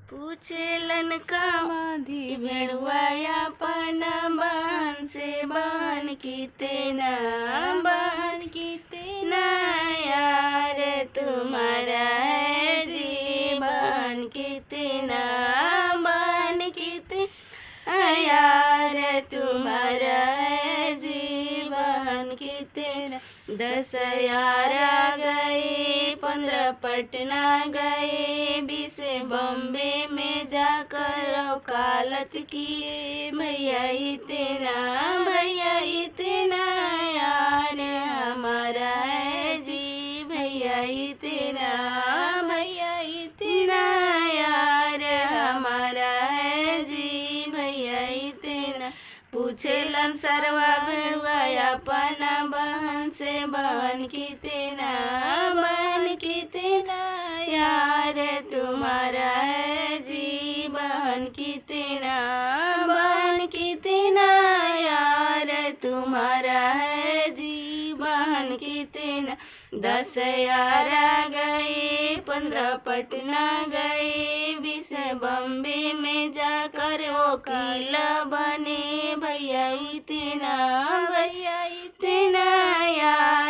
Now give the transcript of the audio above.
पूछेलन कामाधी भेड़ुआया पना बहन से बहन कितना बहन कितना यार तुम्हारा है जी बहन कितना बहन कितना यार तुम्हारा है जी बहन कितना 10 यार गए 15 पटना गए 20 बॉम्बे में जाकर वकालत की भैया इतना यार हमारा है जी भैया इतना यार हमारा है जी भैया इतना पूछेलन सरवा भेड़ुआ अपना बहन से बहन कितना यार तुम्हारा है जी बहन कितना यार तुम्हारा है जी बहन कितना 10 यार गए 15 पटना गए 20 बॉम्बे में जाकर वकील बने भैया इतना यार